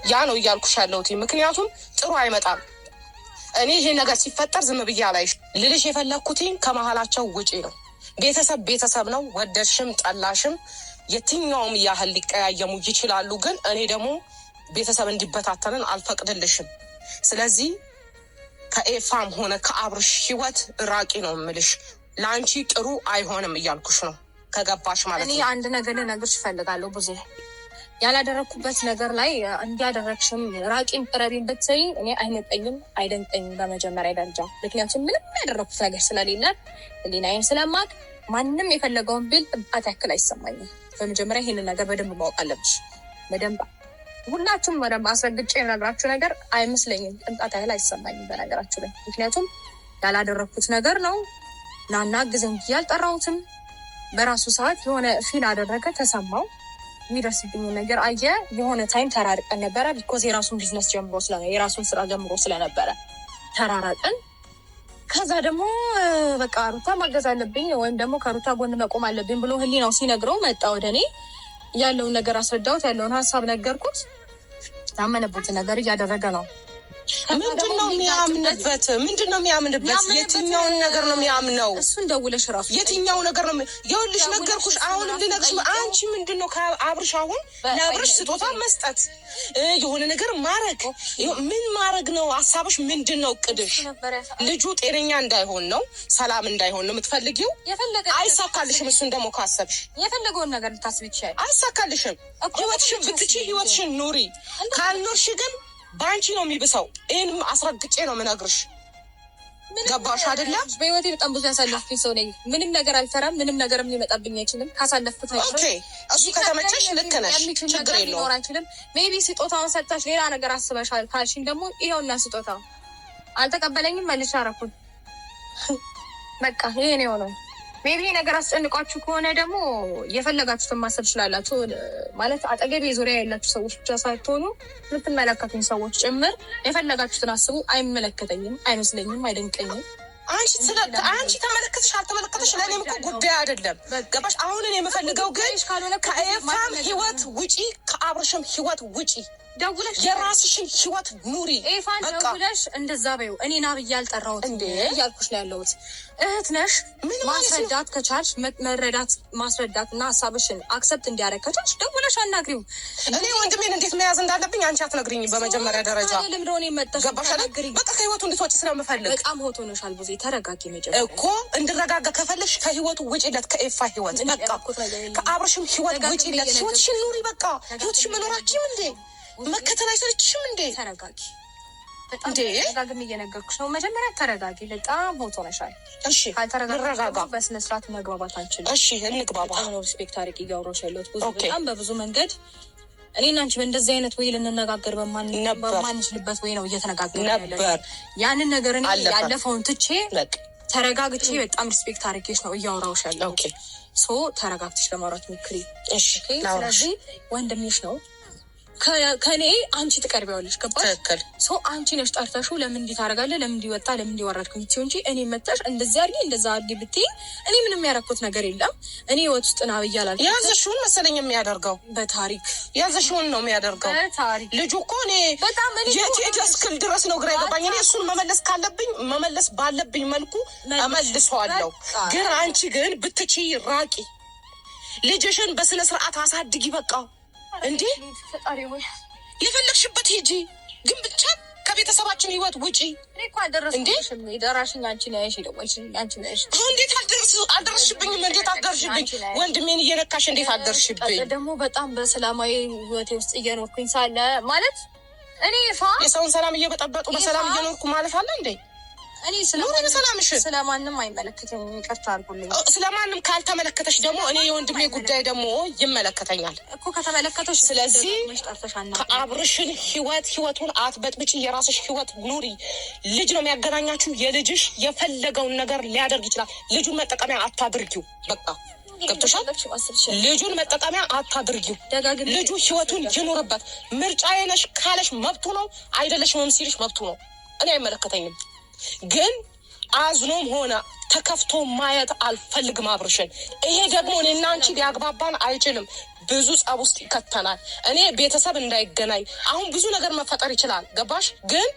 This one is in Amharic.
ያ ነው እያልኩሽ ያለሁት። ምክንያቱም ጥሩ አይመጣም። እኔ ይሄ ነገር ሲፈጠር ዝም ብዬ አላይሽ። ልልሽ የፈለግኩትኝ ከመሀላቸው ውጪ ነው። ቤተሰብ ቤተሰብ ነው። ወደድሽም ጠላሽም የትኛውም ያህል ሊቀያየሙ ይችላሉ። ግን እኔ ደግሞ ቤተሰብ እንዲበታተንን አልፈቅድልሽም። ስለዚህ ከኤፋም ሆነ ከአብርሽ ህይወት ራቂ ነው የምልሽ። ለአንቺ ጥሩ አይሆንም እያልኩሽ ነው። ከገባሽ ማለት ነው። እኔ አንድ ነገር ልነግርሽ እፈልጋለሁ። ብዙ ያላደረግኩበት ነገር ላይ እንዲያደረግሽም ራቂም ቅረቢም ብትይ እኔ አይነጠኝም አይደንቀኝም በመጀመሪያ ደረጃ። ምክንያቱም ምንም ያደረግኩት ነገር ስለሌለ ህሊናዬን ስለማቅ ማንም የፈለገውን ቢል ጥቃት ያክል አይሰማኝም። በመጀመሪያ ይሄንን ነገር በደንብ ማወቅ አለብሽ። በደንብ ሁላችሁም በደንብ አስረግጬ የምነግራችሁ ነገር አይመስለኝም። ጥቃት ያህል አይሰማኝም በነገራችሁ ላይ። ምክንያቱም ያላደረግኩት ነገር ነው። ናና ግዘን ያልጠራሁትም በራሱ ሰዓት የሆነ ፊል አደረገ፣ ተሰማው፣ የሚደርስብኝ ነገር አየ። የሆነ ታይም ተራርቀን ነበረ። ቢኮዝ የራሱን ቢዝነስ ጀምሮ የራሱን ስራ ጀምሮ ስለነበረ ተራራቀን። ከዛ ደግሞ በቃ ሩታ ማገዝ አለብኝ ወይም ደግሞ ከሩታ ጎን መቆም አለብኝ ብሎ ህሊናው ሲነግረው መጣ ወደ እኔ። ያለውን ነገር አስረዳሁት፣ ያለውን ሀሳብ ነገርኩት። ታመነበትን ነገር እያደረገ ነው። ምንድነው የሚያምንበት? የትኛውን ነገር ነው የሚያምነው? እሱን ደውለሽ ራሱ የትኛው ነገር ነው? ይኸውልሽ ነገርኩሽ። አሁንም ልነግርሽ፣ አንቺ ምንድነው ከአብርሽ አሁን ለአብርሽ ስጦታ መስጠት፣ የሆነ ነገር ማድረግ፣ ምን ማድረግ ነው ሀሳብሽ? ምንድነው እቅድሽ? ልጁ ጤነኛ እንዳይሆን ነው፣ ሰላም እንዳይሆን ነው የምትፈልጊው? አይሳካልሽም። እሱን ደግሞ ካሰብሽ የፈለገውን ነገር ልታስብ ይችላል። አይሳካልሽም። ህይወትሽን ብትችይ ህይወትሽን ኑሪ። ካልኖርሽ ግን በአንቺ ነው የሚብሰው። ይህንም አስረግጬ ነው የምነግርሽ። ገባሽ አይደለ? በህይወቴ በጣም ብዙ ያሳለፍኩኝ ሰው ነኝ። ምንም ነገር አልፈራም። ምንም ነገርም ሊመጣብኝ አይችልም። ካሳለፍኩት ኦኬ፣ እሱ ከተመቸሽ ልክ ነሽ፣ ችግር የለውም። አይችልም። ሜቢ ስጦታውን ሰጥታሽ ሌላ ነገር አስበሻል ካልሽኝ ደግሞ ይኸውና ስጦታው አልተቀበለኝም፣ መልሼ አደረኩት። በቃ ይሄ ነው የሆነው። ሜቢ ነገር አስጨንቋችሁ ከሆነ ደግሞ የፈለጋችሁትን ማሰብ ትችላላችሁ። ማለት አጠገቤ ዙሪያ ያላችሁ ሰዎች ብቻ ሳትሆኑ የምትመለከቱኝ ሰዎች ጭምር የፈለጋችሁትን አስቡ። አይመለከተኝም፣ አይመስለኝም፣ አይደንቀኝም። አንቺ ተመለከተሽ አልተመለከተሽ ለእኔም እኮ ጉዳይ አይደለም። ገባሽ? አሁን እኔ የምፈልገው ግን ከኤፋም ህይወት ውጪ፣ ከአብርሽም ህይወት ውጪ ደውለሽ የራስሽን ህይወት ኑሪ። ኤፋን ደውለሽ እንደዛ በይው። እኔ ና ብዬ አልጠራሁት እያልኩሽ ነው ያለሁት። እህት ነሽ። ማስረዳት ከቻልሽ መረዳት ማስረዳት እና ሀሳብሽን አክሰፕት እንዲያደርግ ከቻልሽ ደውለሽ አናግሪው። እኔ ወንድሜን እንዴት መያዝ እንዳለብኝ አንቺ አትነግሪኝ። በመጀመሪያ ደረጃ ገባሽ? በቃ ከህይወቱ እንድትወጪ ስለምፈልግ። በጣም ሆቶ ነሻል። ብዙ ተረጋጊ። መጀመሪያ እኮ እንድረጋጋ ከፈለሽ ከህይወቱ ውጪለት፣ ከኤፋ ህይወት በቃ ከአብርሽም ህይወት ውጪለት። ህይወትሽን ኑሪ። በቃ ህይወትሽን መኖራችም እንዴ መከተል አይሰለችሽም እንዴ? ተረጋጊ። በጣም ተረጋግም እየነገርኩሽ ነው። መጀመሪያ ተረጋጊ። በጣም ሆቶ ነሻል። እሺ ካልተረጋጋ በስነ ስርዓት መግባባት አንችልም። እሺ እንግባባ። በጣም ሪስፔክት አድርጌ እያወራሁሽ ያለሁት ብዙ በጣም በብዙ መንገድ እኔና አንቺ በእንደዚህ አይነት ወይ ልንነጋገር በማንችልበት ወይ ነው እየተነጋገርን ያለነው። ያንን ነገር እኔ ያለፈውን ትቼ ተረጋግቼ በጣም ሪስፔክት አድርጌሽ ነው እያወራሁሽ ያለሁት። ኦኬ ሶ ተረጋግተሽ ለማውራት ሞክሪ። እሺ ስለዚህ ወንድምሽ ነው ከኔ አንቺ ትቀርቢዋለሽ። ገባሽ? ትክክል። ሰው አንቺ ነሽ ጠርተሽው ለምን እንዲህ ታደርጋለህ፣ ለምን እንዲወጣ፣ ለምን እንዲወረድክ የምትይው እንጂ እኔ መጣሽ እንደዚህ አድርጊ እንደዛ አድርጊ ብትይ እኔ ምንም ያደረኩት ነገር የለም። እኔ ህይወት ውስጥ ና ብያለሁ። ያዘሽውን መሰለኝ የሚያደርገው በታሪክ ያዘሽውን ነው የሚያደርገው። በታሪክ ልጁ እኮ እኔ የትስክል ድረስ ነው ግራ የገባኝ። እኔ እሱን መመለስ ካለብኝ መመለስ ባለብኝ መልኩ እመልሰዋለሁ። ግን አንቺ ግን ብትችይ ራቂ። ልጅሽን በስነ ስርዓት አሳድጊ። በቃ እንዴ የፈለግሽበት ሂጂ፣ ግን ብቻ ከቤተሰባችን ህይወት ውጪ። እኔ እኮ አልደረስኩሽም። የደራሽኝ አንቺ ነሽ፣ የደወልሽኝ አንቺ ነሽ። እንዴት አልደረስሽብኝም? እንዴት አልደረስሽብኝ? ወንድሜን እየነካሽ እንዴት አልደረስሽብኝ? ደግሞ በጣም በሰላማዊ ህይወቴ ውስጥ እየኖርኩኝ ሳለ ማለት እኔ የሰውን ሰላም እየበጠበጡ በሰላም እየኖርኩ ማለት አለ እንዴ? እኔ ስለማንም አይመለከተኝም። ይቅርታ አድርጉልኝ። ስለማንም ካልተመለከተሽ ደግሞ እኔ የወንድሜ ጉዳይ ደግሞ ይመለከተኛል እኮ ከተመለከተሽ። ስለዚህ ከአብርሽን ህይወቱን አትበጥብጪ። የራስሽ ህይወት ኑሪ። ልጅ ነው የሚያገናኛችሁ። የልጅሽ የፈለገውን ነገር ሊያደርግ ይችላል። ልጁን መጠቀሚያ አታድርጊው። በቃ ገብቶሻል? ልጁን መጠቀሚያ አታድርጊው። ልጁ ህይወቱን ይኖርበት። ምርጫዬ ነሽ ካለሽ መብቱ ነው። አይደለሽም ሲልሽ መብቱ ነው። እኔ አይመለከተኝም። ግን አዝኖም ሆነ ተከፍቶ ማየት አልፈልግም አብርሽን። ይሄ ደግሞ እኔና አንቺ ሊያግባባን አይችልም። ብዙ ጸብ ውስጥ ይከተናል። እኔ ቤተሰብ እንዳይገናኝ አሁን ብዙ ነገር መፈጠር ይችላል። ገባሽ? ግን